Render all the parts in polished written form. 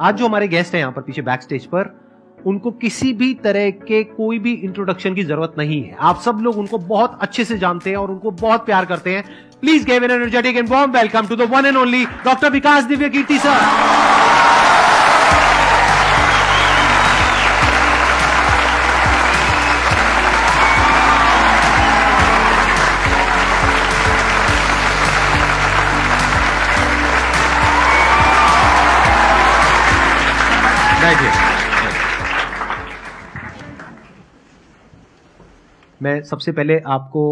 आज जो हमारे गेस्ट हैं यहाँ पर पीछे बैक स्टेज पर, उनको किसी भी तरह के कोई भी इंट्रोडक्शन की जरूरत नहीं है। आप सब लोग उनको बहुत अच्छे से जानते हैं और उनको बहुत प्यार करते हैं। Please give an energetic and warm welcome to the one and only doctor Vikas Divya Kirti sir. मैं सबसे पहले आपको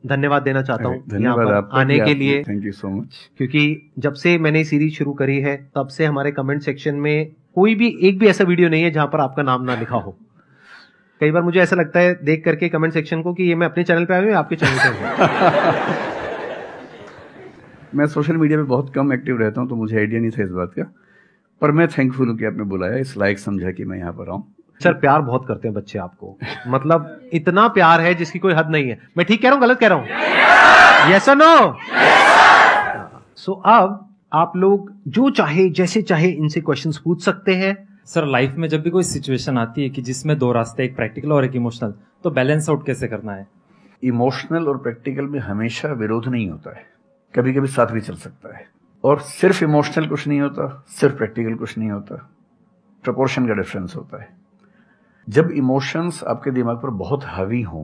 धन्यवाद देना चाहता हूँ धन्यवाद आपका आने के लिए। Thank you so much. क्योंकि जब से मैंने सीरीज शुरू करी है तब से हमारे कमेंट सेक्शन में कोई भी एक भी ऐसा वीडियो नहीं है जहां पर आपका नाम ना लिखा हो। कई बार मुझे ऐसा लगता है देख करके कमेंट सेक्शन को कि ये मैं अपने चैनल पे आया हूँ या आपके चैनल पे हूँ। मैं सोशल मीडिया पे बहुत कम एक्टिव रहता हूँ तो मुझे आइडिया नहीं था इस बात का, पर मैं थैंकफुल हूँ कि आपने बुलाया, इस लायक समझा कि मैं यहाँ पर आऊँ। सर प्यार बहुत करते हैं बच्चे आपको, मतलब इतना प्यार है जिसकी कोई हद नहीं है। मैं ठीक कह रहा हूं गलत कह रहा हूं? यस और नो? सो अब आप लोग जो चाहे जैसे चाहे इनसे क्वेश्चंस पूछ सकते हैं। सर लाइफ में जब भी कोई सिचुएशन आती है कि जिसमें दो रास्ते, एक प्रैक्टिकल और एक इमोशनल, तो बैलेंस आउट कैसे करना है? इमोशनल और प्रैक्टिकल में हमेशा विरोध नहीं होता है, कभी कभी साथ भी चल सकता है। और सिर्फ इमोशनल कुछ नहीं होता, सिर्फ प्रैक्टिकल कुछ नहीं होता, प्रपोर्शन का डिफरेंस होता है। जब इमोशंस आपके दिमाग पर बहुत हावी हों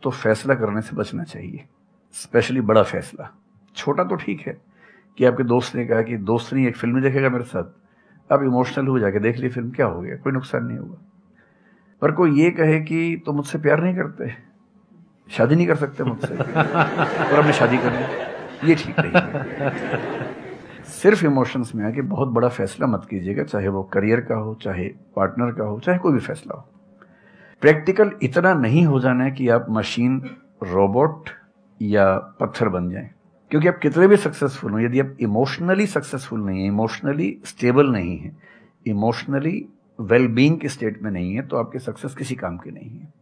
तो फैसला करने से बचना चाहिए, स्पेशली बड़ा फैसला। छोटा तो ठीक है कि आपके दोस्त ने कहा कि दोस्त नहीं एक फिल्म देखेगा मेरे साथ, आप इमोशनल हो जाके देख ली फिल्म, क्या हो गया, कोई नुकसान नहीं होगा। पर कोई ये कहे कि तो मुझसे प्यार नहीं करते, शादी नहीं कर सकते मुझसे और हमने शादी कर ली, ये ठीक नहीं है। सिर्फ इमोशंस में आके बहुत बड़ा फैसला मत कीजिएगा, चाहे वो करियर का हो, चाहे पार्टनर का हो, चाहे कोई भी फैसला हो। प्रैक्टिकल इतना नहीं हो जाना है कि आप मशीन, रोबोट या पत्थर बन जाएं, क्योंकि आप कितने भी सक्सेसफुल हो, यदि आप इमोशनली सक्सेसफुल नहीं है, इमोशनली स्टेबल नहीं है, इमोशनली वेलबींग के स्टेट में नहीं है, तो आपकी सक्सेस किसी काम की नहीं है,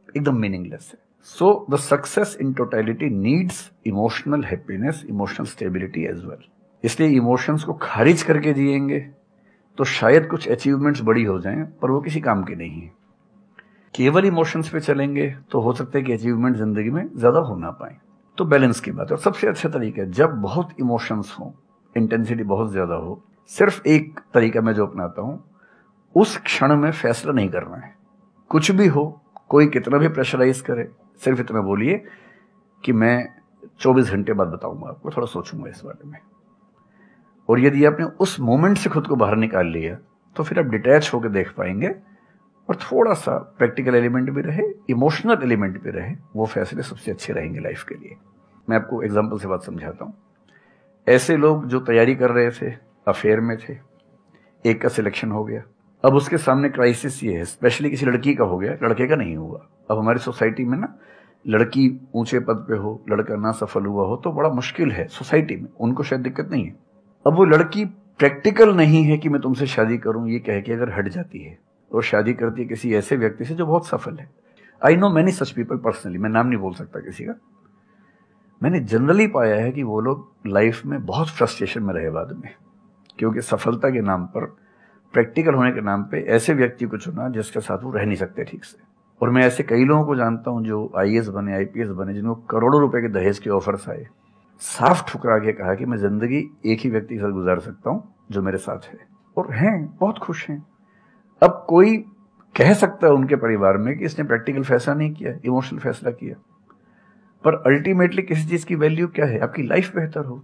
एकदम मीनिंगलेस है। So the success in totality needs emotional happiness, emotional stability as well. इसलिए इमोशंस को खारिज करके जिएंगे तो शायद कुछ अचीवमेंट्स बड़ी हो जाएं, पर वो किसी काम की नहीं है। केवल इमोशंस पे चलेंगे तो हो सकता है कि अचीवमेंट जिंदगी में ज्यादा हो ना पाए। तो बैलेंस की बात है। और सबसे अच्छा तरीका है, जब बहुत इमोशंस हो, इंटेंसिटी बहुत ज्यादा हो, सिर्फ एक तरीका मैं जो अपनाता हूं, उस क्षण में फैसला नहीं करना है। कुछ भी हो, कोई कितना भी प्रेशराइज करे, सिर्फ इतना बोलिए कि मैं 24 घंटे बाद बताऊंगा आपको, थोड़ा सोचूंगा इस बारे में। और यदि आपने उस मोमेंट से खुद को बाहर निकाल लिया तो फिर आप डिटैच होकर देख पाएंगे और थोड़ा सा प्रैक्टिकल एलिमेंट भी रहे, इमोशनल एलिमेंट भी रहे, वो फैसले सबसे अच्छे रहेंगे लाइफ के लिए। मैं आपको एग्जांपल से बात समझाता हूं। ऐसे लोग जो तैयारी कर रहे थे, अफेयर में थे, एक का सिलेक्शन हो गया, अब उसके सामने क्राइसिस ये है, स्पेशली किसी लड़की का हो गया, लड़के का नहीं हुआ। अब हमारी सोसाइटी में ना, लड़की ऊंचे पद पे हो, लड़का ना सफल हुआ हो तो बड़ा मुश्किल है सोसाइटी में, उनको शायद दिक्कत नहीं है। अब वो लड़की प्रैक्टिकल नहीं है कि मैं तुमसे शादी करूं, ये कह के अगर हट जाती है और शादी करती है किसी ऐसे व्यक्ति से जो बहुत सफल है। I know many such people personally, मैं नाम नहीं बोल सकता किसी का। मैंने जनरली पाया है कि वो लोग लाइफ में बहुत फ्रस्ट्रेशन में रहे बाद में, क्योंकि सफलता के नाम पर, प्रैक्टिकल होने के नाम पे ऐसे व्यक्ति को चुना जिसके साथ वो रह नहीं सकते ठीक से। और मैं ऐसे कई लोगों को जानता हूं जो IAS बने, IPS बने, जिनको करोड़ों रुपए के दहेज के ऑफर्स आए, साफ ठुकरा के कहा कि मैं जिंदगी एक ही व्यक्ति के साथ गुजार सकता हूं जो मेरे साथ है, और हैं, बहुत खुश हैं। अब कोई कह सकता है उनके परिवार में कि इसने प्रैक्टिकल फैसला नहीं किया, इमोशनल फैसला किया, पर अल्टीमेटली किसी चीज की वैल्यू क्या है? आपकी लाइफ बेहतर हो।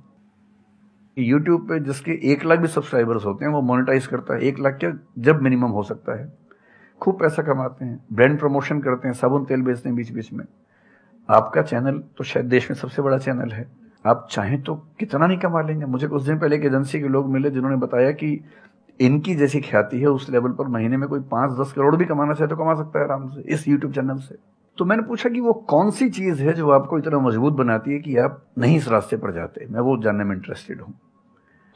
यूट्यूब पे जिसके 1 लाख भी सब्सक्राइबर्स होते हैं वो मोनेटाइज करता है, 1 लाख क्या जब मिनिमम हो सकता है, खूब पैसा कमाते हैं, ब्रांड प्रमोशन करते हैं, साबुन तेल बेचते हैं बीच बीच में। आपका चैनल तो शायद देश में सबसे बड़ा चैनल है, आप चाहें तो कितना नहीं कमा लेंगे। मुझे कुछ दिन पहले एक एजेंसी के लोग मिले जिन्होंने बताया कि इनकी जैसी ख्याति है उस लेवल पर महीने में कोई 5-10 करोड़ भी कमाना चाहे तो कमा सकता है आराम से इस यूट्यूब चैनल से। तो मैंने पूछा कि वो कौन सी चीज है जो आपको इतना मजबूत बनाती है कि आप नहीं इस रास्ते पर जाते। मैं वो जानने में इंटरेस्टेड हूं।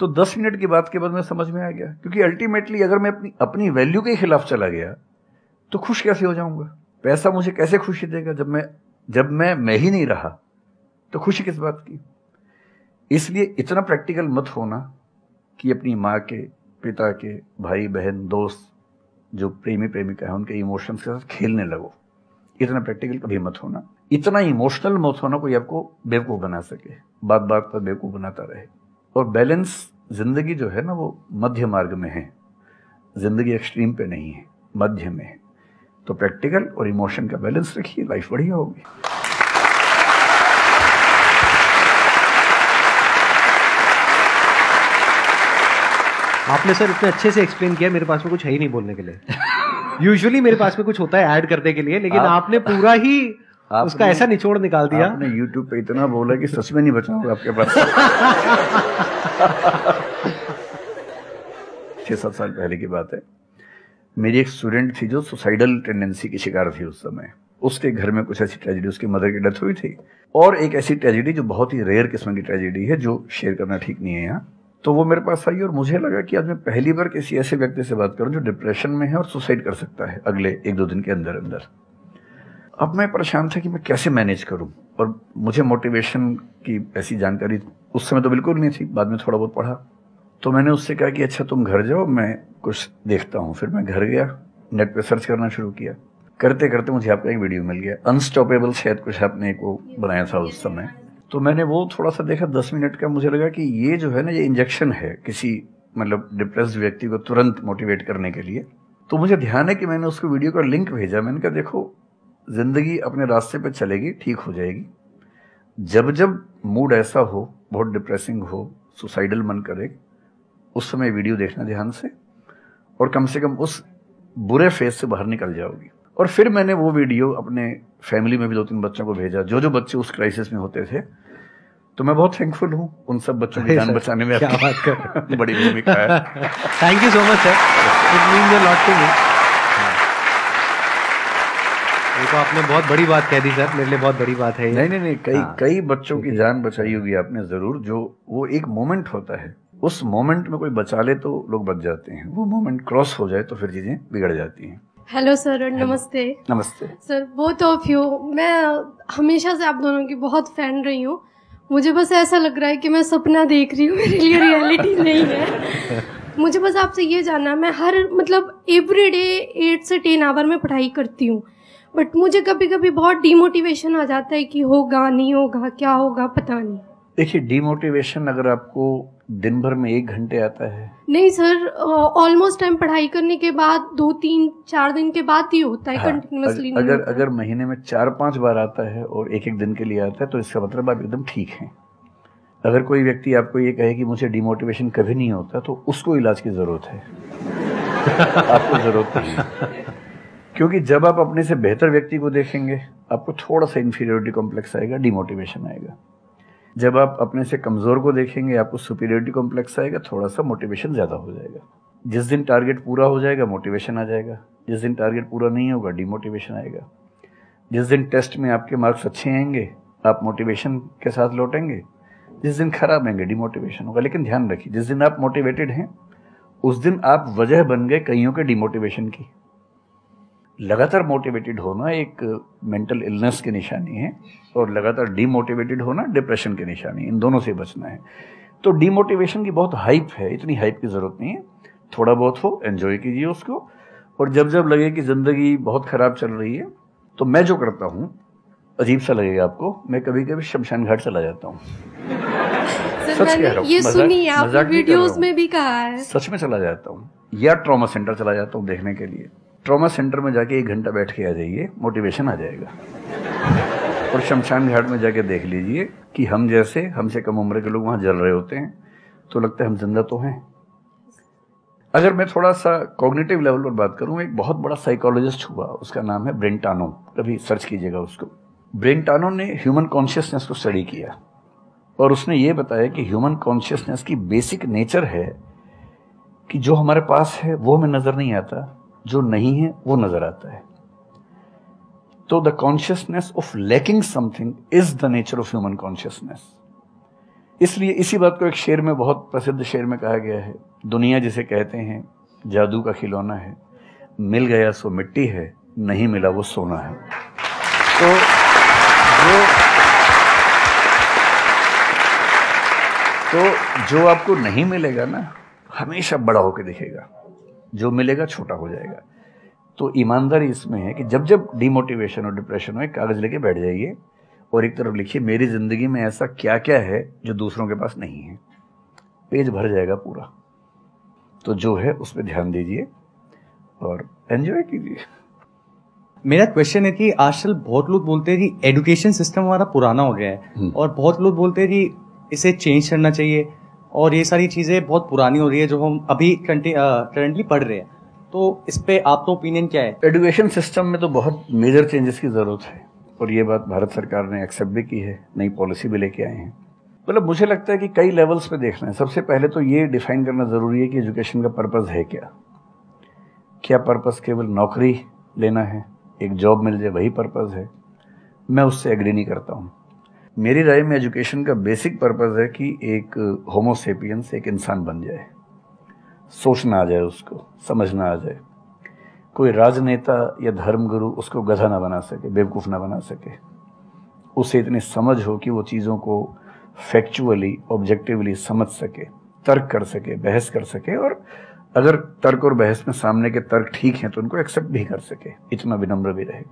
तो 10 मिनट की बात के बाद मैं समझ में आ गया, क्योंकि अल्टीमेटली अगर मैं अपनी वैल्यू के खिलाफ चला गया तो खुश कैसे हो जाऊंगा? पैसा मुझे कैसे खुशी देगा जब मैं ही नहीं रहा, तो खुशी किस बात की? इसलिए इतना प्रैक्टिकल मत होना कि अपनी माँ के पिता के, भाई बहन, दोस्त, जो प्रेमी प्रेमिका है, उनके इमोशंस के साथ खेलने लगो। इतना प्रैक्टिकल कभी मत होना, इतना इमोशनल मत होना कोई आपको बेवकूफ बना सके, बात बात पर बेवकूफ बनाता रहे। और बैलेंस, जिंदगी जो है ना वो मध्य मार्ग में है, जिंदगी एक्सट्रीम पे नहीं है, मध्य में है। तो प्रैक्टिकल और इमोशन का बैलेंस रखिए, लाइफ बढ़िया होगी। आपने सर इतने अच्छे से एक्सप्लेन किया, मेरे पास में कुछ है ही नहीं बोलने के लिए। यूजुअली मेरे पास में कुछ होता है ऐड करने के लिए, लेकिन आपने पूरा ही उसका ऐसा निचोड़ निकाल दिया। आपने YouTube पे इतना बोला कि सच में नहीं बचाऊंगा आपके पास। 6-7 साल पहले की बात है, मेरी एक स्टूडेंट थी जो सुसाइडल टेंडेंसी की शिकार थी उस समय। उसके घर में कुछ ऐसी ट्रेजेडी, उसकी मदर की डेथ हुई थी, और एक ऐसी ट्रेजेडी जो बहुत ही रेयर किस्म की ट्रेजेडी है, जो शेयर करना ठीक नहीं है यहाँ। तो वो मेरे पास आई और मुझे लगा कि आज मैं पहली बार किसी ऐसे व्यक्ति से बात करूं जो डिप्रेशन में है और सुसाइड कर सकता है अगले 1-2 दिन के अंदर अंदर। अब मैं परेशान था कि मैं कैसे मैनेज करूं, और मुझे मोटिवेशन की ऐसी जानकारी उस समय तो बिल्कुल नहीं थी, बाद में थोड़ा बहुत पढ़ा। तो मैंने उससे कहा कि अच्छा तुम घर जाओ, मैं कुछ देखता हूँ। फिर मैं घर गया, नेट पे सर्च करना शुरू किया। करते करते मुझे आपका एक वीडियो मिल गया, अनस्टॉपेबल, शायद कुछ आपने एक वो बनाया था उस समय। तो मैंने वो थोड़ा सा देखा, 10 मिनट का। मुझे लगा कि ये जो है ना, ये इंजेक्शन है किसी मतलब डिप्रेस्ड व्यक्ति को तुरंत मोटिवेट करने के लिए। तो मुझे ध्यान है कि मैंने उसको वीडियो का लिंक भेजा। मैंने कहा देखो, जिंदगी अपने रास्ते पे चलेगी, ठीक हो जाएगी। जब जब मूड ऐसा हो, बहुत डिप्रेसिंग हो, सुसाइडल मन करे, उस समय वीडियो देखना ध्यान से, और कम से कम उस बुरे फेज से बाहर निकल जाओगी। और फिर मैंने वो वीडियो अपने फैमिली में भी 2-3 बच्चों को भेजा, जो बच्चे उस क्राइसिस में होते थे। तो मैं बहुत थैंकफुल हूँ उन सब बच्चों की जान बचाने में क्या बात कर बड़ी भूमिका है। Thank you so much sir, it means a lot to me. ये तो आपने बहुत बड़ी बात कह दी सर, मेरे लिए बहुत बड़ी बात है ये। नहीं, कई बच्चों की जान बचाई होगी आपने जरूर। जो वो एक मोमेंट होता है, उस मोमेंट में कोई बचा ले तो लोग बच जाते हैं, वो मोमेंट क्रॉस हो जाए तो फिर चीजें बिगड़ जाती हैं। हेलो सर, नमस्ते। नमस्ते सर, बोथ ऑफ यू, मैं हमेशा से आप दोनों की बहुत फैन रही हूँ। मुझे बस ऐसा लग रहा है कि मैं सपना देख रही हूँ, मेरे लिए रियलिटी नहीं है। मुझे बस आपसे ये जानना, मैं हर मतलब एवरी डे 8 से 10 आवर में पढ़ाई करती हूँ, बट मुझे कभी कभी बहुत डिमोटिवेशन आ जाता है कि होगा नहीं होगा, क्या होगा पता नहीं। देखिए, डिमोटिवेशन अगर आपको दिन भर में 1 घंटे आता है। नहीं सर, ऑलमोस्ट टाइम पढ़ाई करने के बाद 2-3-4 दिन के बाद ही होता है, कंटिन्यूअसली नहीं होता। अगर महीने में 4-5 बार आता है और 1-1 दिन के लिए आता है, तो इसका मतलब आप एकदम ठीक हैं। अगर कोई व्यक्ति आपको ये कहे कि मुझे डिमोटिवेशन कभी नहीं होता, तो उसको इलाज की जरूरत है। आपको जरूरत नहीं है, क्योंकि जब आप अपने से बेहतर व्यक्ति को देखेंगे, आपको थोड़ा सा इंफीरियरिटी कॉम्प्लेक्स आएगा, डिमोटिवेशन आएगा। जब आप अपने से कमजोर को देखेंगे, आपको सुपीरियरिटी कॉम्प्लेक्स आएगा, थोड़ा सा मोटिवेशन ज्यादा हो जाएगा। जिस दिन टारगेट पूरा हो जाएगा, मोटिवेशन आ जाएगा। जिस दिन टारगेट पूरा नहीं होगा, डिमोटिवेशन आएगा। जिस दिन टेस्ट में आपके मार्क्स अच्छे आएंगे, आप मोटिवेशन के साथ लौटेंगे। जिस दिन खराब आएंगे, डिमोटिवेशन होगा। लेकिन ध्यान रखिए, जिस दिन आप मोटिवेटेड हैं, उस दिन आप वजह बन गए कईयों के डिमोटिवेशन की। लगातार मोटिवेटेड होना एक मेंटल इलनेस की निशानी है, और लगातार डीमोटिवेटेड होना डिप्रेशन की निशानी है। इन दोनों से बचना है। तो डीमोटिवेशन की बहुत हाइप है, इतनी हाइप की जरूरत नहीं है। थोड़ा बहुत हो, एंजॉय कीजिए उसको। और जब जब लगे कि जिंदगी बहुत खराब चल रही है, तो मैं जो करता हूँ, अजीब सा लगेगा आपको, मैं कभी कभी शमशान घाट चला जाता हूँ। सच कह रहा हूँ, ये सुनी आपने वीडियोस में भी कहा है। सच में चला जाता हूँ, या ट्रॉमा सेंटर चला जाता हूँ देखने के लिए। ट्रॉमा सेंटर में जाके 1 घंटा बैठ के आ जाइए, मोटिवेशन आ जाएगा। और शमशान घाट में जाके देख लीजिए कि हम जैसे हमसे कम उम्र के लोग वहां जल रहे होते हैं, तो लगता है हम जिंदा तो हैं। अगर मैं थोड़ा सा कॉग्निटिव लेवल पर बात करूं, एक बहुत बड़ा साइकोलॉजिस्ट हुआ, उसका नाम है ब्रेंटानो, कभी सर्च कीजिएगा उसको। ब्रेंटानो ने ह्यूमन कॉन्शियसनेस को स्टडी किया, और उसने ये बताया कि ह्यूमन कॉन्शियसनेस की बेसिक नेचर है कि जो हमारे पास है वो हमें नजर नहीं आता, जो नहीं है वो नजर आता है। तो the consciousness of lacking something is the nature of human consciousness. इसलिए इसी बात को एक शेर में, बहुत प्रसिद्ध शेर में कहा गया है, दुनिया जिसे कहते हैं जादू का खिलौना है, मिल गया सो मिट्टी है, नहीं मिला वो सोना है। तो जो आपको नहीं मिलेगा ना, हमेशा बड़ा होकर दिखेगा, जो मिलेगा छोटा हो जाएगा। तो ईमानदारी इसमें है कि जब जब डिमोटिवेशन और डिप्रेशन हो, एक कागज लेके बैठ जाइए और एक तरफ लिखिए मेरी जिंदगी में ऐसा क्या क्या है जो दूसरों के पास नहीं है। पेज भर जाएगा पूरा। तो जो है उस पर ध्यान दीजिए और एंजॉय कीजिए। मेरा क्वेश्चन है कि आजकल बहुत लोग बोलते हैं कि एजुकेशन सिस्टम हमारा पुराना हो गया है और बहुत लोग बोलते हैं कि इसे चेंज करना चाहिए और ये सारी चीज़ें बहुत पुरानी हो रही है जो हम अभी करंटली पढ़ रहे हैं। तो इस पे आपका ओपिनियन क्या है? एजुकेशन सिस्टम में तो बहुत मेजर चेंजेस की ज़रूरत है और ये बात भारत सरकार ने एक्सेप्ट भी की है, नई पॉलिसी भी लेके आए हैं। मतलब मुझे लगता है कि कई लेवल्स पे देखना है। सबसे पहले तो ये डिफाइन करना ज़रूरी है कि एजुकेशन का पर्पज़ है क्या। क्या पर्पज़ केवल नौकरी लेना है, एक जॉब मिल जाए, वही पर्पज़ है? मैं उससे एग्री नहीं करता हूँ। मेरी राय में एजुकेशन का बेसिक पर्पज़ है कि एक होमो सेपियंस एक इंसान बन जाए, सोचना आ जाए, उसको समझना आ जाए। कोई राजनेता या धर्मगुरु उसको गधा ना बना सके, बेवकूफ़ ना बना सके। उसे इतनी समझ हो कि वो चीज़ों को फैक्चुअली, ऑब्जेक्टिवली समझ सके, तर्क कर सके, बहस कर सके और अगर तर्क और बहस में सामने के तर्क ठीक हैं तो उनको एक्सेप्ट भी कर सके, इतना विनम्र भी रहे।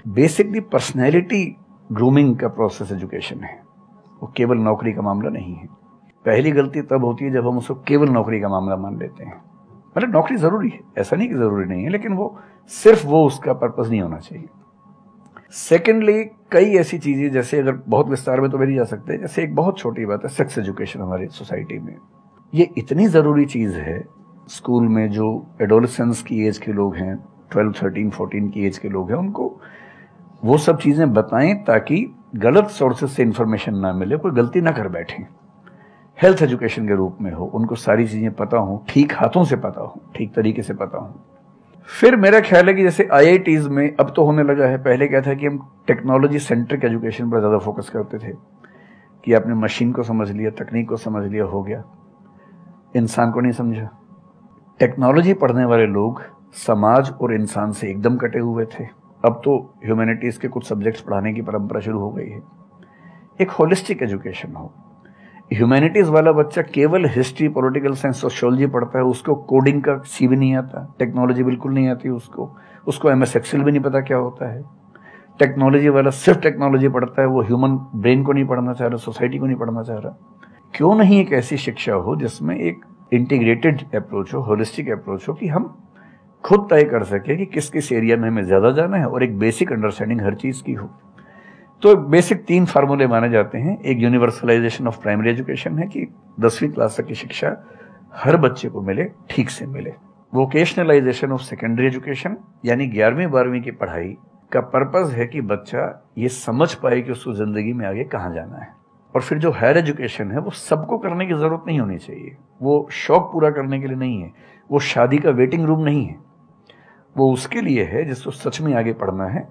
बेसिकली पर्सनैलिटी ग्रूमिंग का प्रोसेस एजुकेशन है, वो केवल नौकरी का मामला नहीं है। पहली गलती तब होती है जब हम उसको केवल नौकरी का मामला मान लेते हैं। मतलब नौकरी ज़रूरी है, ऐसा नहीं कि ज़रूरी नहीं है, लेकिन वो सिर्फ वो उसका पर्पस नहीं होना चाहिए। सेकेंडली, कई ऐसी चीज़ें जैसे अगर बहुत विस्तार में तो मेरी जा सकते हैं, जैसे एक बहुत छोटी बात है सेक्स एजुकेशन हमारी सोसाइटी में। ये इतनी ज़रूरी चीज़ है। स्कूल में जो एडोलेसेंस की एज के लोग हैं, 12, 13, 14 की एज के लोग हैं, उनको वो सब चीज़ें बताएं ताकि गलत सोर्सेज से इंफॉर्मेशन ना मिले, कोई गलती ना कर बैठें। हेल्थ एजुकेशन के रूप में हो, उनको सारी चीज़ें पता हो, ठीक हाथों से पता हो, ठीक तरीके से पता हो। फिर मेरा ख्याल है कि जैसे IITs में अब तो होने लगा है, पहले क्या था कि हम टेक्नोलॉजी सेंट्रिक एजुकेशन पर ज़्यादा फोकस करते थे कि आपने मशीन को समझ लिया, तकनीक को समझ लिया, हो गया, इंसान को नहीं समझा। टेक्नोलॉजी पढ़ने वाले लोग समाज और इंसान से एकदम कटे हुए थे। अब तो ह्यूमैनिटीज़ के कुछ सब्जेक्ट्स पढ़ाने की परंपरा शुरू हो गई है। एक होलिस्टिक एजुकेशन हो। ह्यूमैनिटीज़ वाला बच्चा केवल हिस्ट्री, पॉलिटिकल साइंस, सोशियोलॉजी पढ़ता है, उसको कोडिंग का सी भी नहीं आता, टेक्नोलॉजी बिल्कुल नहीं आती उसको MS एक्सेल भी नहीं पता क्या होता है। टेक्नोलॉजी वाला सिर्फ टेक्नोलॉजी पढ़ता है, वो ह्यूमन ब्रेन को नहीं पढ़ना चाह रहा, सोसाइटी को नहीं पढ़ना चाह रहा। क्यों नहीं एक ऐसी शिक्षा हो जिसमें एक इंटीग्रेटेड अप्रोच हो, होलिस्टिक अप्रोच हो, कि हम खुद तय कर सके कि किस किस एरिया में हमें ज़्यादा जाना है और एक बेसिक अंडरस्टैंडिंग हर चीज़ की हो। तो बेसिक 3 फार्मूले माने जाते हैं। एक यूनिवर्सलाइजेशन ऑफ प्राइमरी एजुकेशन है कि 10वीं क्लास तक की शिक्षा हर बच्चे को मिले, ठीक से मिले। वोकेशनलाइजेशन ऑफ सेकेंडरी एजुकेशन, यानी 11वीं 12वीं की पढ़ाई का पर्पज़ है कि बच्चा ये समझ पाए कि उसको ज़िंदगी में आगे कहाँ जाना है। और फिर जो हायर एजुकेशन है वो सबको करने की ज़रूरत नहीं होनी चाहिए, वो शौक पूरा करने के लिए नहीं है, वो शादी का वेटिंग रूम नहीं है, वो उसके लिए है जिसको सच में आगे पढ़ना है।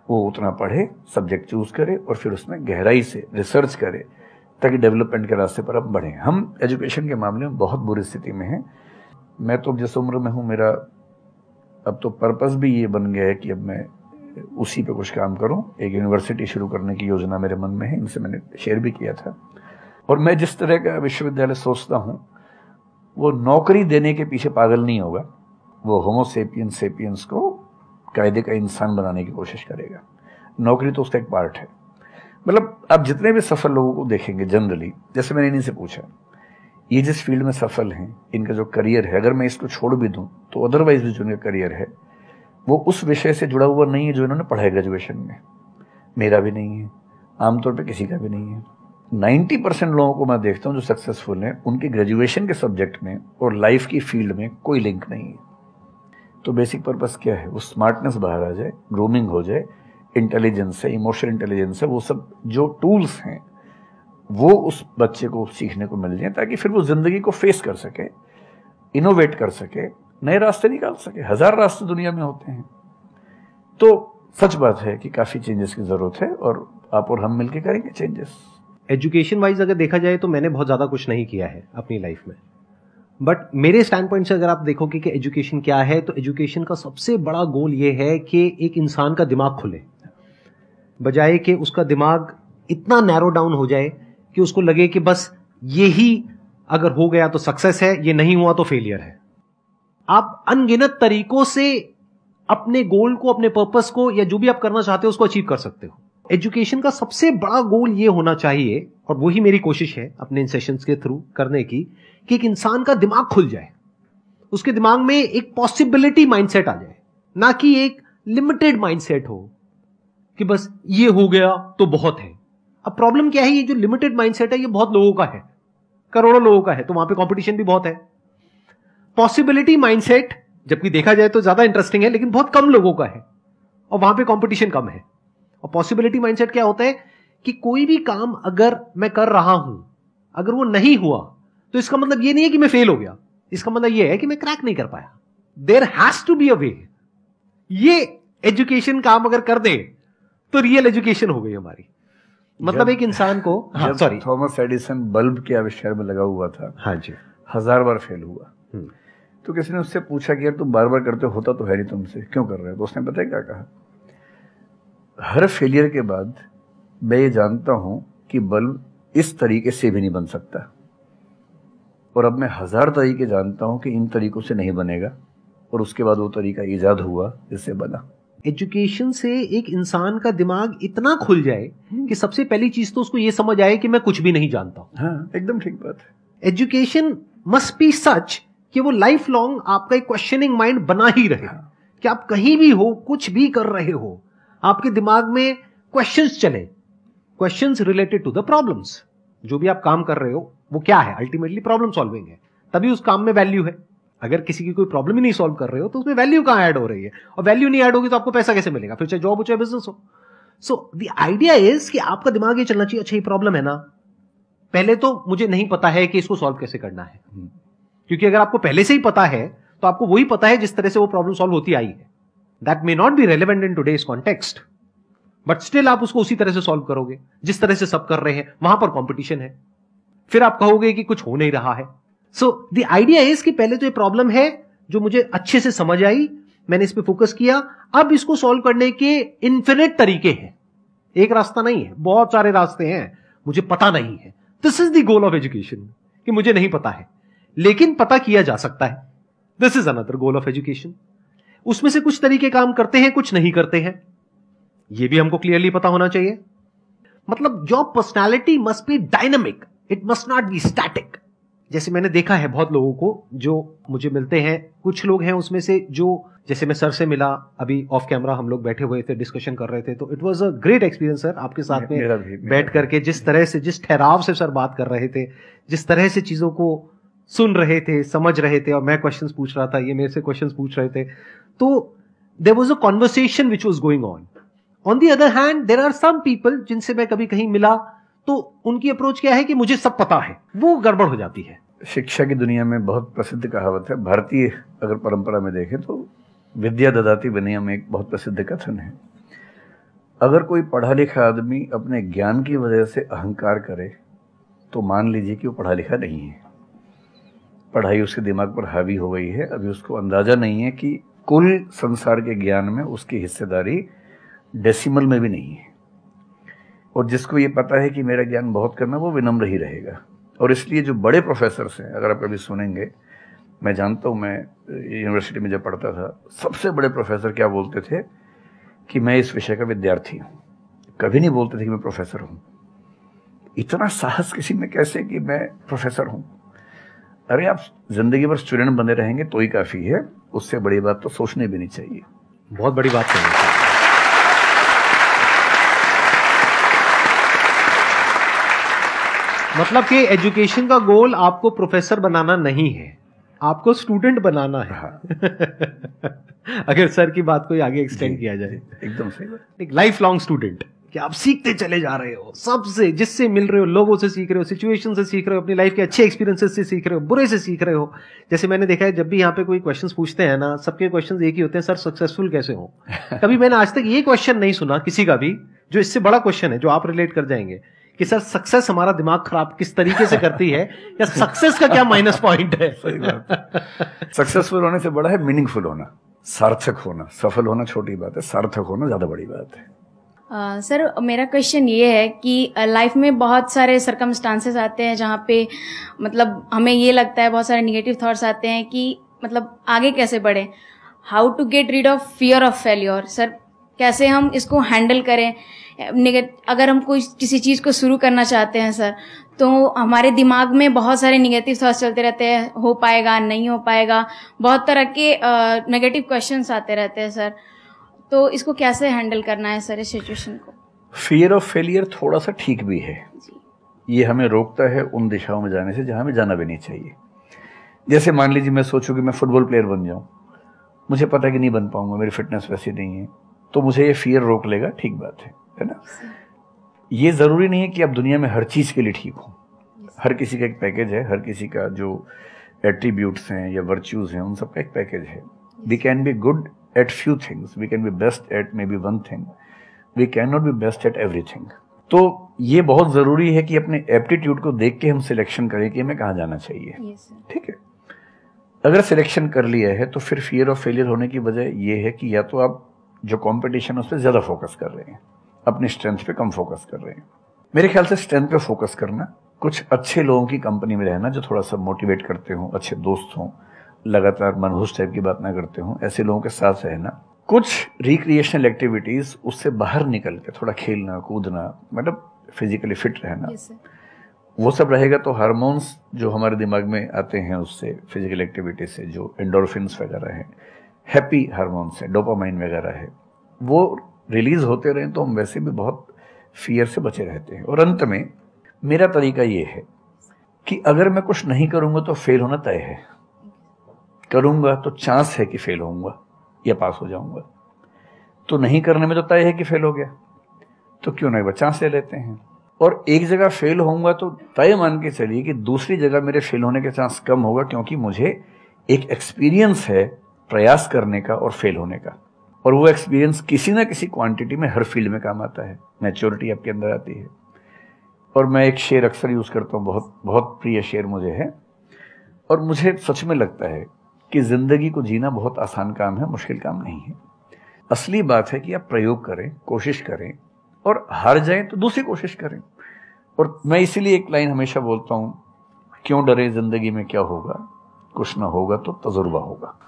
वो उतना पढ़े, सब्जेक्ट चूज करे और फिर उसमें गहराई से रिसर्च करे ताकि डेवलपमेंट के रास्ते पर अब बढ़ें। हम एजुकेशन के मामले में बहुत बुरी स्थिति में हैं। मैं तो जिस उम्र में हूँ, मेरा अब तो पर्पज़ भी ये बन गया है कि अब मैं उसी पे कुछ काम करूँ। एक यूनिवर्सिटी शुरू करने की योजना मेरे मन में है, इनसे मैंने शेयर भी किया था। और मैं जिस तरह का विश्वविद्यालय सोचता हूँ वो नौकरी देने के पीछे पागल नहीं होगा, वो होमो सेपियंस को कायदे का इंसान बनाने की कोशिश करेगा। नौकरी तो उसका एक पार्ट है। मतलब आप जितने भी सफल लोगों को देखेंगे जनरली, जैसे मैंने इन्हीं से पूछा, ये जिस फील्ड में सफल हैं, इनका जो करियर है, अगर मैं इसको छोड़ भी दूं तो अदरवाइज भी जो इनका करियर है वो उस विषय से जुड़ा हुआ नहीं है जो इन्होंने पढ़ा है ग्रेजुएशन में। मेरा भी नहीं है, आमतौर पर किसी का भी नहीं है। 90% लोगों को मैं देखता हूँ जो सक्सेसफुल हैं, उनके ग्रेजुएशन के सब्जेक्ट में और लाइफ की फील्ड में कोई लिंक नहीं है। तो बेसिक पर्पस क्या है? वो स्मार्टनेस बाहर आ जाए, ग्रूमिंग हो जाए, इंटेलिजेंस है, इमोशनल इंटेलिजेंस है, वो सब जो टूल्स हैं वो उस बच्चे को सीखने को मिल जाए ताकि फिर वो जिंदगी को फेस कर सके, इनोवेट कर सके, नए रास्ते निकाल सके। 1000 रास्ते दुनिया में होते हैं। तो सच बात है कि काफ़ी चेंजेस की ज़रूरत है और आप और हम मिलकर करेंगे चेंजेस। एजुकेशन वाइज अगर देखा जाए तो मैंने बहुत ज़्यादा कुछ नहीं किया है अपनी लाइफ में, बट मेरे स्टैंड पॉइंट से अगर आप देखोगे कि एजुकेशन क्या है, तो एजुकेशन का सबसे बड़ा गोल ये है कि एक इंसान का दिमाग खुले, बजाय कि उसका दिमाग इतना नैरो डाउन हो जाए कि उसको लगे कि बस यही अगर हो गया तो सक्सेस है, ये नहीं हुआ तो फेलियर है। आप अनगिनत तरीकों से अपने गोल को, अपने पर्पस को, या जो भी आप करना चाहते हो उसको अचीव कर सकते हो। एजुकेशन का सबसे बड़ा गोल ये होना चाहिए, और वही मेरी कोशिश है अपने इन सेशंस के थ्रू करने की, कि एक इंसान का दिमाग खुल जाए, उसके दिमाग में एक पॉसिबिलिटी माइंडसेट आ जाए, ना कि एक लिमिटेड माइंडसेट हो कि बस ये हो गया तो बहुत है। अब प्रॉब्लम क्या है, ये जो लिमिटेड माइंडसेट है ये बहुत लोगों का है, करोड़ों लोगों का है, तो वहां पे कंपटीशन भी बहुत है। पॉसिबिलिटी माइंडसेट जबकि देखा जाए तो ज्यादा इंटरेस्टिंग है, लेकिन बहुत कम लोगों का है और वहां पे कंपटीशन कम है। और पॉसिबिलिटी माइंडसेट क्या होता है कि कोई भी काम अगर मैं कर रहा हूं, अगर वो नहीं हुआ तो इसका मतलब ये नहीं है कि मैं फेल हो गया, इसका मतलब ये है कि मैं क्रैक नहीं कर पाया। There has to be a way. ये एजुकेशन काम अगर कर दे तो रियल एजुकेशन हो गई हमारी। मतलब एक इंसान को, हाँ सॉरी, थॉमस एडिसन बल्ब के आविष्कार में लगा हुआ था, हाँ जी, 1000 बार फेल हुआ। तो किसी ने उससे पूछा कि यार तुम बार बार करते होता तो है नहीं तुमसे, क्यों कर रहे हो? तो उसने पता है क्या कहा, हर फेलियर के बाद मैं ये जानता हूं कि बल्ब इस तरीके से भी नहीं बन सकता, और अब मैं 1000 तरीके जानता हूं कि इन तरीकों से नहीं बनेगा, और उसके बाद वो तरीका ईजाद हुआ जिससे बना। एजुकेशन से एक इंसान का दिमाग इतना खुल जाए कि सबसे पहली चीज तो उसको ये समझ आए कि मैं कुछ भी नहीं जानता हूं। हाँ, एकदम ठीक बात है। एजुकेशन मस्ट बी सच कि वो लाइफ लॉन्ग आपका एक क्वेश्चनिंग माइंड बना ही रहे, कि आप कहीं भी हो, कुछ भी कर रहे हो, आपके दिमाग में क्वेश्चंस चले, questions related to the problems. जो भी आप काम कर रहे हो वो क्या है, अल्टीमेटली प्रॉब्लम सॉल्विंग है, तभी उस काम में वैल्यू है। अगर किसी की कोई प्रॉब्लम ही नहीं सॉल्व कर रहे हो तो उसमें वैल्यू कहां ऐड हो रही है, और वैल्यू नहीं ऐड होगी तो आपको पैसा कैसे मिलेगा, फिर चाहे जॉब हो चाहे बिजनेस हो। सो द आइडिया इज कि आपका दिमाग ये चलना चाहिए, अच्छा ये प्रॉब्लम है ना, पहले तो मुझे नहीं पता है कि इसको सॉल्व कैसे करना है, क्योंकि अगर आपको पहले से ही पता है तो आपको वही पता है जिस तरह से वो प्रॉब्लम सॉल्व होती आई है। That may not be relevant in today's context, but still आप उसको उसी तरह से सॉल्व करोगे जिस तरह से सब कर रहे हैं। वहां पर कंपटीशन है, फिर आप कहोगे कि कुछ हो नहीं रहा है। सो द आइडिया इज कि पहले तो ये प्रॉब्लम है जो मुझे अच्छे से समझ आई, मैंने इस पे फोकस किया, अब इसको सॉल्व करने के इन्फिनिट तरीके हैं, एक रास्ता नहीं है, बहुत सारे रास्ते हैं, मुझे पता नहीं है। This is the goal of education, कि मुझे नहीं पता है लेकिन पता किया जा सकता है। This is another goal of education. उसमें से कुछ तरीके काम करते हैं, कुछ नहीं करते हैं, यह भी हमको क्लियरली पता होना चाहिए। मतलब your personality must be dynamic, it must not be static. जैसे मैंने देखा है बहुत लोगों को जो मुझे मिलते हैं, कुछ लोग हैं उसमें से जो, जैसे मैं सर से मिला अभी ऑफ कैमरा, हम लोग बैठे हुए थे, डिस्कशन कर रहे थे, तो it was a great experience sir, आपके साथ में बैठ करके जिस तरह से, जिस ठहराव से सर बात कर रहे थे, जिस तरह से चीजों को सुन रहे थे, समझ रहे थे, और मैं क्वेश्चंस पूछ रहा था, ये मेरे से क्वेश्चंस पूछ रहे थे, तो there was a conversation which was going on. On the other hand there are some people जिनसे मैं कभी कहीं मिला तो उनकी अप्रोच क्या है कि मुझे सब पता है, वो गड़बड़ हो जाती है। शिक्षा की दुनिया में बहुत प्रसिद्ध कहावत है, भारतीय अगर परंपरा में देखें तो विद्या ददाति विनयम में एक बहुत प्रसिद्ध कथन है। अगर कोई पढ़ा लिखा आदमी अपने ज्ञान की वजह से अहंकार करे तो मान लीजिए कि वो पढ़ा लिखा नहीं है, पढ़ाई उसके दिमाग पर हावी हो गई है, अभी उसको अंदाजा नहीं है कि कुल संसार के ज्ञान में उसकी हिस्सेदारी डेसिमल में भी नहीं है। और जिसको ये पता है कि मेरा ज्ञान बहुत कम है वो विनम्र ही रहेगा। और इसलिए जो बड़े प्रोफेसर्स हैं, अगर आप कभी सुनेंगे, मैं जानता हूँ, मैं यूनिवर्सिटी में जब पढ़ता था, सबसे बड़े प्रोफेसर क्या बोलते थे कि मैं इस विषय का विद्यार्थी हूँ, कभी नहीं बोलते थे कि मैं प्रोफेसर हूँ। इतना साहस किसी में कैसे कि मैं प्रोफेसर हूँ? अरे आप जिंदगी भर स्टूडेंट बने रहेंगे तो ही काफी है, उससे बड़ी बात तो सोचने भी नहीं चाहिए। बहुत बड़ी बात है। मतलब कि एजुकेशन का गोल आपको प्रोफेसर बनाना नहीं है, आपको स्टूडेंट बनाना है। हाँ। अगर सर की बात को आगे एक्सटेंड किया जाए, एकदम सही बात। एक लाइफ लॉन्ग स्टूडेंट, कि आप सीखते चले जा रहे हो, सबसे, जिससे मिल रहे हो, लोगों से सीख रहे हो, सिचुएशन से सीख रहे हो, अपनी लाइफ के अच्छे एक्सपीरियंसेस से सीख रहे हो, बुरे से सीख रहे हो। जैसे मैंने देखा है जब भी यहाँ पे कोई क्वेश्चंस पूछते हैं ना, सबके क्वेश्चंस एक ही होते हैं, सर सक्सेसफुल कैसे हो। कभी मैंने आज तक ये क्वेश्चन नहीं सुना किसी का भी जो इससे बड़ा क्वेश्चन है, जो आप रिलेट कर जाएंगे कि सर सक्सेस हमारा दिमाग खराब किस तरीके से करती है, या सक्सेस का क्या माइनस पॉइंट है। सही बात। सक्सेसफुल होने से बड़ा है मीनिंगफुल होना, सार्थक होना। सफल होना छोटी बात है, सार्थक होना ज्यादा बड़ी बात है। सर मेरा क्वेश्चन ये है कि लाइफ में बहुत सारे सर्कमस्टांसेस आते हैं जहाँ पे मतलब हमें ये लगता है, बहुत सारे निगेटिव थॉट्स आते हैं कि मतलब आगे कैसे बढ़े, how to get rid of fear of failure. Sir कैसे हम इसको हैंडल करें, अगर हम कोई किसी चीज़ को शुरू करना चाहते हैं सर, तो हमारे दिमाग में बहुत सारे निगेटिव थॉट्स चलते रहते हैं, हो पाएगा नहीं हो पाएगा, बहुत तरह के नेगेटिव क्वेश्चंस आते रहते हैं सर, तो इसको कैसे हैंडल करना है सर इस सिचुएशन को? फियर ऑफ फेलियर थोड़ा सा ठीक भी है जी। ये हमें रोकता है उन दिशाओं में जाने से जहां हमें जाना भी नहीं चाहिए। जैसे मान लीजिए मैं सोचूं कि मैं फुटबॉल प्लेयर बन जाऊं, मुझे पता है कि नहीं बन पाऊंगा, मेरी फिटनेस वैसी नहीं है, तो मुझे ये फियर रोक लेगा, ठीक बात है ना। ये जरूरी नहीं है कि आप दुनिया में हर चीज के लिए ठीक हो। हर किसी का एक पैकेज है, हर किसी का जो एट्रीब्यूट्स हैं या वर्च्यूज हैं उन सबका एक पैकेज है। We can be good at few things, we can be best at maybe one thing, we can not be best at everything. तो ये बहुत जरूरी है कि अपने एप्टीट्यूड को देख के हम सिलेक्शन करें कि हमें कहाँ जाना चाहिए। ठीक है, अगर सिलेक्शन कर लिया है तो फिर फियर ऑफ फेलियर होने की वजह ये है कि या तो आप जो कंपटीशन है उस पर ज्यादा फोकस कर रहे हैं, अपनी स्ट्रेंथ पे कम फोकस कर रहे हैं। मेरे ख्याल से स्ट्रेंथ पे फोकस करना, कुछ अच्छे लोगों की कंपनी में रहना जो थोड़ा सा मोटिवेट करते हो, अच्छे दोस्त हों, लगातार मनहूस टाइप की बात ना करते हो, ऐसे लोगों के साथ रहना, कुछ रिक्रिएशनल एक्टिविटीज, उससे बाहर निकल के थोड़ा खेलना कूदना, मतलब फिजिकली फिट रहना, वो सब रहेगा तो हार्मोन्स जो हमारे दिमाग में आते हैं उससे, फिजिकल एक्टिविटी से, जो एंडोर्फिन्स वगैरह हैं, हैप्पी हार्मोन्स है, डोपामाइन वगैरह है, वो रिलीज होते रहें तो हम वैसे भी बहुत फियर से बचे रहते हैं। और अंत में मेरा तरीका ये है कि अगर मैं कुछ नहीं करूंगा तो फेल होना तय है, करूंगा तो चांस है कि फेल होऊंगा या पास हो जाऊंगा, तो नहीं करने में तो तय है कि फेल हो गया, तो क्यों ना एक बार चांस ले लेते हैं। और एक जगह फेल होऊंगा तो तय मान के चलिए कि दूसरी जगह मेरे फेल होने के चांस कम होगा, क्योंकि मुझे एक एक्सपीरियंस है प्रयास करने का और फेल होने का, और वो एक्सपीरियंस किसी ना किसी क्वांटिटी में हर फील्ड में काम आता है, मैच्योरिटी आपके अंदर आती है। और मैं एक शेर अक्सर यूज करता हूँ, बहुत बहुत प्रिय शेर मुझे है, और मुझे सच में लगता है कि जिंदगी को जीना बहुत आसान काम है, मुश्किल काम नहीं है। असली बात है कि आप प्रयोग करें, कोशिश करें, और हार जाएं तो दूसरी कोशिश करें। और मैं इसीलिए एक लाइन हमेशा बोलता हूं, क्यों डरे, जिंदगी में क्या होगा, कुछ ना होगा तो तजुर्बा होगा।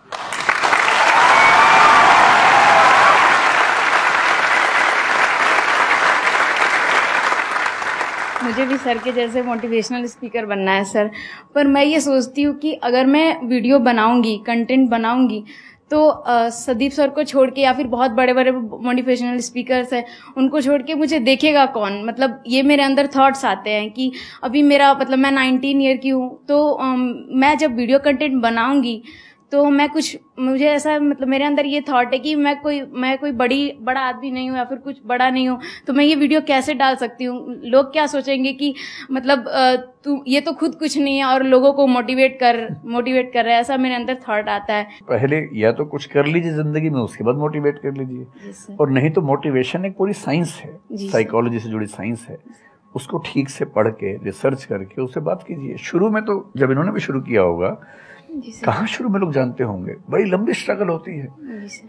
मुझे भी सर के जैसे मोटिवेशनल स्पीकर बनना है सर, पर मैं ये सोचती हूँ कि अगर मैं वीडियो बनाऊंगी, कंटेंट बनाऊंगी, तो सदीप सर को छोड़ के या फिर बहुत बड़े बड़े मोटिवेशनल स्पीकर्स हैं उनको छोड़ के मुझे देखेगा कौन। मतलब ये मेरे अंदर थॉट्स आते हैं कि अभी मेरा मतलब मैं 19 ईयर की हूँ, तो मैं जब वीडियो कंटेंट बनाऊंगी तो मैं कुछ, मुझे ऐसा मतलब मेरे अंदर ये थॉट है कि मैं कोई बड़ा आदमी नहीं हूँ या फिर कुछ बड़ा नहीं हूँ, तो मैं ये वीडियो कैसे डाल सकती हूँ, लोग क्या सोचेंगे कि मतलब तू ये तो खुद कुछ नहीं है और लोगों को मोटिवेट कर रहा है, ऐसा मेरे अंदर थॉट आता है। पहले या तो कुछ कर लीजिए जिंदगी में, उसके बाद मोटिवेट कर लीजिए, और नहीं तो मोटिवेशन एक पूरी साइंस है, साइकोलॉजी से जुड़ी साइंस है, उसको ठीक से पढ़ के रिसर्च करके उससे बात कीजिए। शुरू में तो जब इन्होंने भी शुरू किया होगा, कहाँ शुरू में लोग जानते होंगे, बड़ी लंबी स्ट्रगल होती है,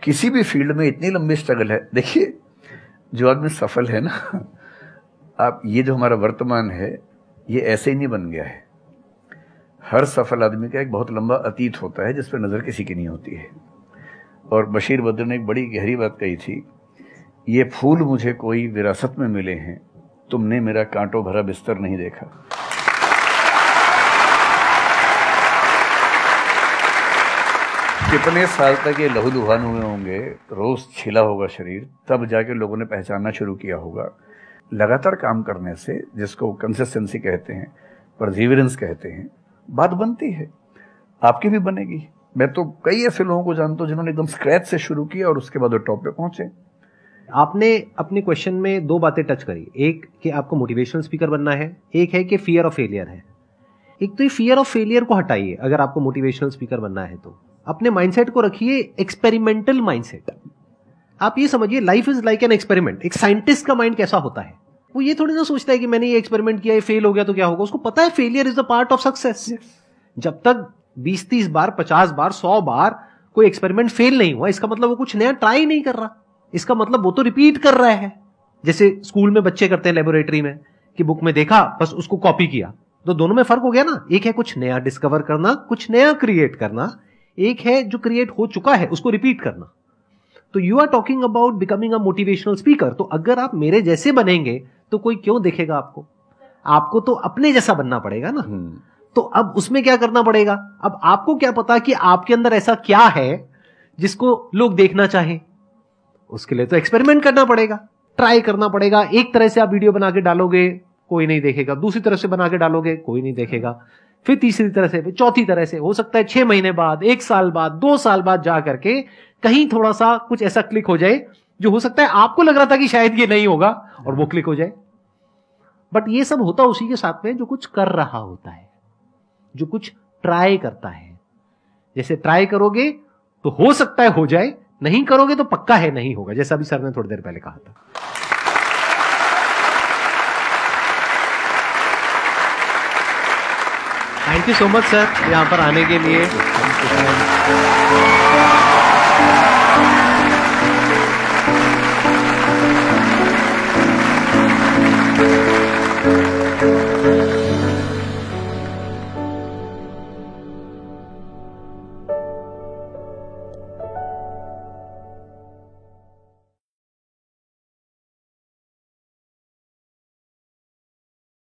किसी भी फील्ड में इतनी लंबी स्ट्रगल है। देखिए जो आदमी सफल है ना, आप ये जो हमारा वर्तमान है ये ऐसे ही नहीं बन गया है। हर सफल आदमी का एक बहुत लंबा अतीत होता है जिस पर नजर किसी की नहीं होती है। और बशीर बद्र ने एक बड़ी गहरी बात कही थी, ये फूल मुझे कोई विरासत में मिले हैं, तुमने मेरा कांटों भरा बिस्तर नहीं देखा। कितने साल तक ये लहूलुहान हुए होंगे, रोज छिला होगा शरीर, तब जाके लोगों ने पहचानना शुरू किया होगा। लगातार काम करने से, जिसको कंसिस्टेंसी कहते हैं, परसिवरेंस कहते हैं, बात बनती है, आपकी भी बनेगी। मैं तो कई ऐसे लोगों को जानता हूं जिन्होंने एकदम स्क्रैच से शुरू किया और उसके बाद वो टॉप पे पहुंचे। आपने अपने क्वेश्चन में दो बातें टच करी, एक कि आपको मोटिवेशनल स्पीकर बनना है, एक है कि फियर ऑफ फेलियर है। एक तो ये फियर ऑफ फेलियर को हटाइए, अगर आपको मोटिवेशनल स्पीकर बनना है तो अपने माइंडसेट को रखिए एक्सपेरिमेंटल माइंडसेट। आप ये समझिए life is like an experiment. एक साइंटिस्ट का माइंड कैसा होता है, वो ये थोड़ी ना सोचता है कि मैंने ये एक्सपेरिमेंट किया, ये फेल हो गया तो क्या होगा। उसको पता है failure is the part of success. जब तक 20-30 बार, 50 बार, 100 बार कोई एक्सपेरिमेंट फेल नहीं हुआ, इसका मतलब वो कुछ नया ट्राई नहीं कर रहा, इसका मतलब वो तो रिपीट कर रहा है। जैसे स्कूल में बच्चे करते हैं लेबोरेटरी में कि बुक में देखा बस उसको कॉपी किया, तो दोनों में फर्क हो गया ना। एक है कुछ नया डिस्कवर करना, कुछ नया क्रिएट करना, एक है जो क्रिएट हो चुका है उसको रिपीट करना। तो you are talking about becoming a motivational speaker. तो अगर आप मेरे जैसे बनेंगे तो कोई क्यों देखेगा आपको? आपको तो अपने जैसा बनना पड़ेगा ना। तो अब उसमें क्या करना पड़ेगा? अब आपको क्या पता कि आपके अंदर ऐसा क्या है जिसको लोग देखना चाहें? उसके लिए तो एक्सपेरिमेंट करना पड़ेगा, ट्राई करना पड़ेगा। एक तरह से आप वीडियो बना के डालोगे, कोई नहीं देखेगा। दूसरी तरह से बना के डालोगे, कोई नहीं देखेगा। फिर तीसरी तरह से, फिर चौथी तरह से। हो सकता है 6 महीने बाद, 1 साल बाद, 2 साल बाद जा करके कहीं थोड़ा सा कुछ ऐसा क्लिक हो जाए जो हो सकता है आपको लग रहा था कि शायद ये नहीं होगा और वो क्लिक हो जाए। बट ये सब होता उसी के साथ में जो कुछ कर रहा होता है, जो कुछ ट्राई करता है। जैसे ट्राई करोगे तो हो सकता है हो जाए, नहीं करोगे तो पक्का है नहीं होगा, जैसा भी सर ने थोड़ी देर पहले कहा था। Thank you so much sir, यहां पर आने के लिए।